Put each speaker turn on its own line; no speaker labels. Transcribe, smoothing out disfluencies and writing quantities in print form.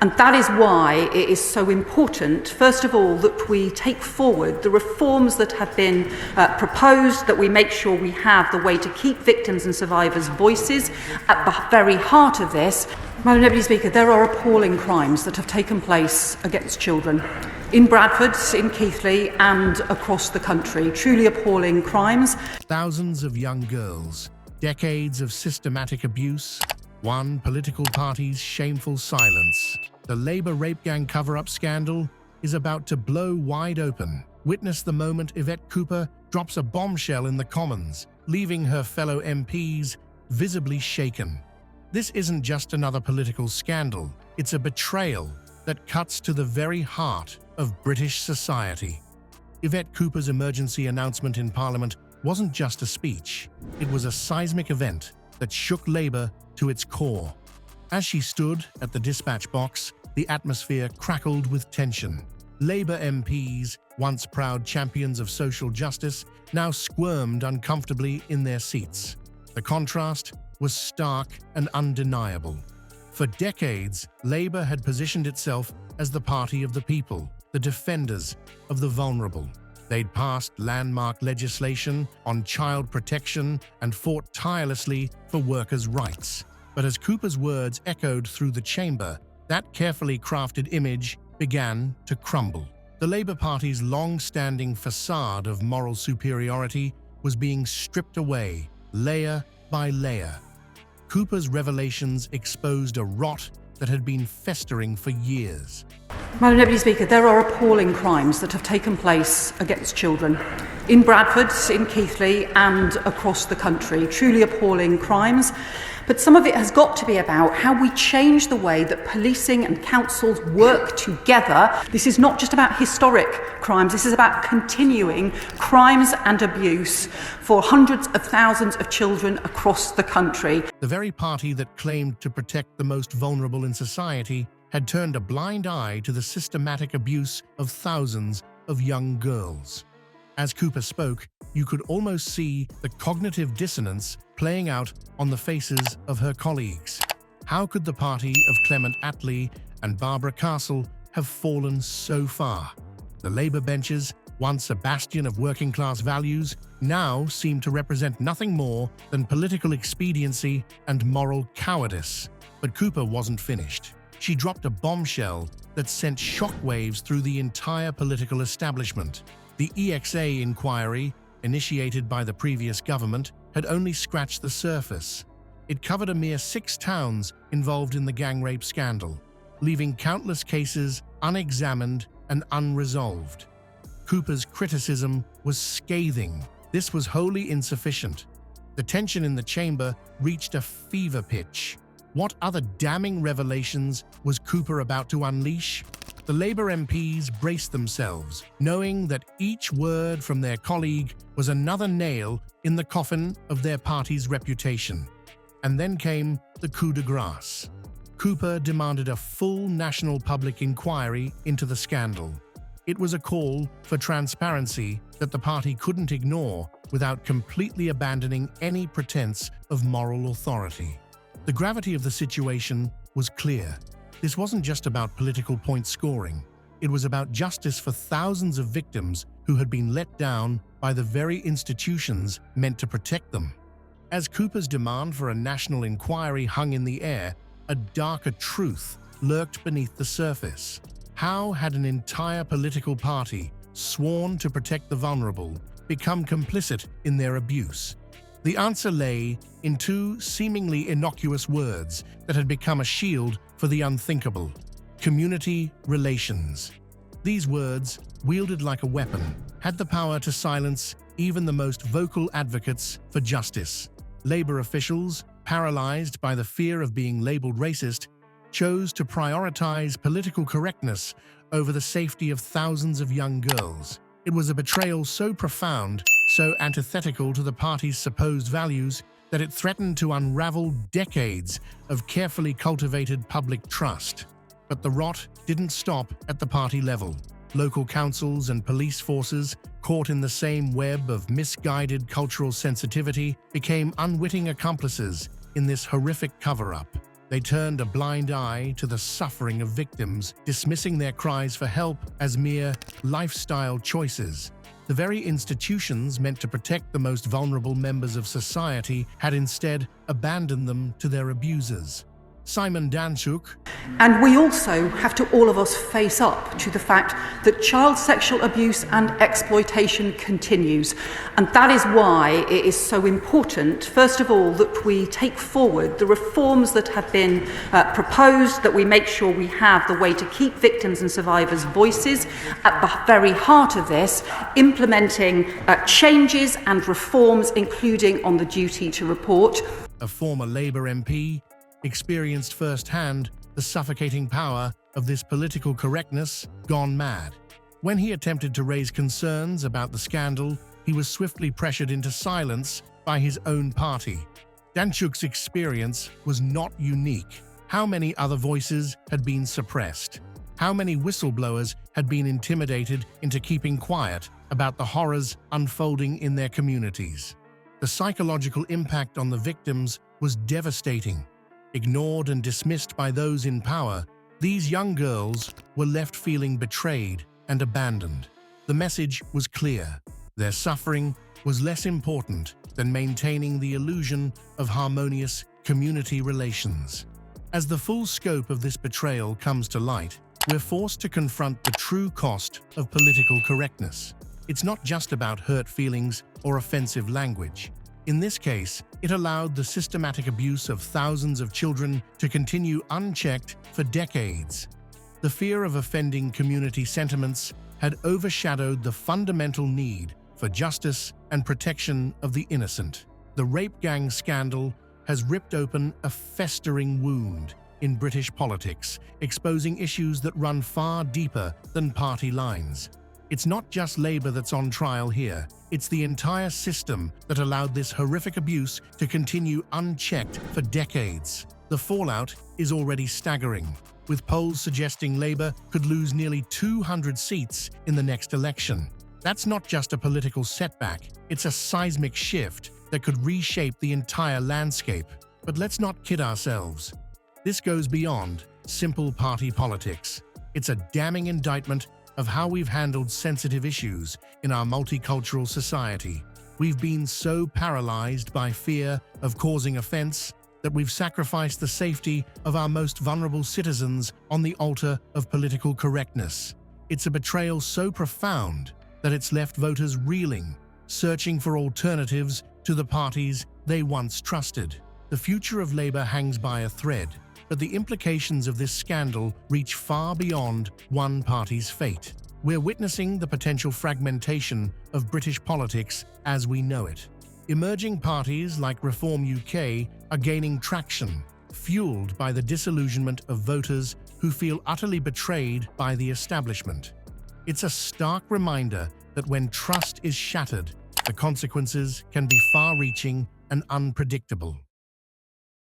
And that is why it is so important, first of all, that we take forward the reforms that have been proposed, that we make sure we have the way to keep victims and survivors' voices at the very heart of this. Madam Deputy Speaker, there are appalling crimes that have taken place against children in Bradford, in Keighley and across the country. Truly appalling crimes.
Thousands of young girls, decades of systematic abuse, one political party's shameful silence. The Labour rape gang cover-up scandal is about to blow wide open. Witness the moment Yvette Cooper drops a bombshell in the Commons, leaving her fellow MPs visibly shaken. This isn't just another political scandal, it's a betrayal that cuts to the very heart of British society. Yvette Cooper's emergency announcement in Parliament wasn't just a speech, it was a seismic event that shook Labour to its core. As she stood at the dispatch box, the atmosphere crackled with tension. Labour MPs, once proud champions of social justice, now squirmed uncomfortably in their seats. The contrast was stark and undeniable. For decades, Labour had positioned itself as the party of the people, the defenders of the vulnerable. They'd passed landmark legislation on child protection and fought tirelessly for workers' rights. But as Cooper's words echoed through the chamber, that carefully crafted image began to crumble. The Labour Party's long-standing facade of moral superiority was being stripped away, layer by layer. Cooper's revelations exposed a rot that had been festering for years.
Madam Deputy Speaker, there are appalling crimes that have taken place against children in Bradford, in Keighley and across the country. Truly appalling crimes. But some of it has got to be about how we change the way that policing and councils work together. This is not just about historic crimes, this is about continuing crimes and abuse for hundreds of thousands of children across the country.
The very party that claimed to protect the most vulnerable in society had turned a blind eye to the systematic abuse of thousands of young girls. As Cooper spoke, you could almost see the cognitive dissonance playing out on the faces of her colleagues. How could the party of Clement Attlee and Barbara Castle have fallen so far? The Labour benches, once a bastion of working-class values, now seem to represent nothing more than political expediency and moral cowardice. But Cooper wasn't finished. She dropped a bombshell that sent shockwaves through the entire political establishment. The EXA inquiry, initiated by the previous government, had only scratched the surface. It covered a mere 6 towns involved in the gang rape scandal, leaving countless cases unexamined and unresolved. Cooper's criticism was scathing. This was wholly insufficient. The tension in the chamber reached a fever pitch. What other damning revelations was Cooper about to unleash? The Labour MPs braced themselves, knowing that each word from their colleague was another nail in the coffin of their party's reputation. And then came the coup de grace. Cooper demanded a full national public inquiry into the scandal. It was a call for transparency that the party couldn't ignore without completely abandoning any pretense of moral authority. The gravity of the situation was clear. This wasn't just about political point scoring. It was about justice for thousands of victims who had been let down by the very institutions meant to protect them. As Cooper's demand for a national inquiry hung in the air, a darker truth lurked beneath the surface. How had an entire political party, sworn to protect the vulnerable, become complicit in their abuse? The answer lay in 2 seemingly innocuous words that had become a shield for the unthinkable: community relations. These words, wielded like a weapon, had the power to silence even the most vocal advocates for justice. Labour officials, paralysed by the fear of being labelled racist, chose to prioritise political correctness over the safety of thousands of young girls. It was a betrayal so profound, so antithetical to the party's supposed values, that it threatened to unravel decades of carefully cultivated public trust. But the rot didn't stop at the party level. Local councils and police forces, caught in the same web of misguided cultural sensitivity, became unwitting accomplices in this horrific cover-up. They turned a blind eye to the suffering of victims, dismissing their cries for help as mere lifestyle choices. The very institutions meant to protect the most vulnerable members of society had instead abandoned them to their abusers. Simon Danczuk.
And we also have to, all of us, face up to the fact that child sexual abuse and exploitation continues. And that is why it is so important, first of all, that we take forward the reforms that have been proposed, that we make sure we have the way to keep victims' and survivors' voices at the very heart of this, implementing changes and reforms, including on the duty to report.
A former Labour MP experienced firsthand the suffocating power of this political correctness gone mad. When he attempted to raise concerns about the scandal, he was swiftly pressured into silence by his own party. Danczuk's experience was not unique. How many other voices had been suppressed? How many whistleblowers had been intimidated into keeping quiet about the horrors unfolding in their communities? The psychological impact on the victims was devastating. Ignored and dismissed by those in power, these young girls were left feeling betrayed and abandoned. The message was clear. Their suffering was less important than maintaining the illusion of harmonious community relations. As the full scope of this betrayal comes to light, we're forced to confront the true cost of political correctness. It's not just about hurt feelings or offensive language. In this case, it allowed the systematic abuse of thousands of children to continue unchecked for decades. The fear of offending community sentiments had overshadowed the fundamental need for justice and protection of the innocent. The rape gang scandal has ripped open a festering wound in British politics, exposing issues that run far deeper than party lines. It's not just Labour that's on trial here. It's the entire system that allowed this horrific abuse to continue unchecked for decades. The fallout is already staggering, with polls suggesting Labour could lose nearly 200 seats in the next election. That's not just a political setback, it's a seismic shift that could reshape the entire landscape. But let's not kid ourselves. This goes beyond simple party politics. It's a damning indictment of how we've handled sensitive issues in our multicultural society. We've been so paralyzed by fear of causing offense that we've sacrificed the safety of our most vulnerable citizens on the altar of political correctness. It's a betrayal so profound that it's left voters reeling, searching for alternatives to the parties they once trusted. The future of Labour hangs by a thread, but the implications of this scandal reach far beyond one party's fate. We're witnessing the potential fragmentation of British politics as we know it. Emerging parties like Reform UK are gaining traction, fueled by the disillusionment of voters who feel utterly betrayed by the establishment. It's a stark reminder that when trust is shattered, the consequences can be far-reaching and unpredictable.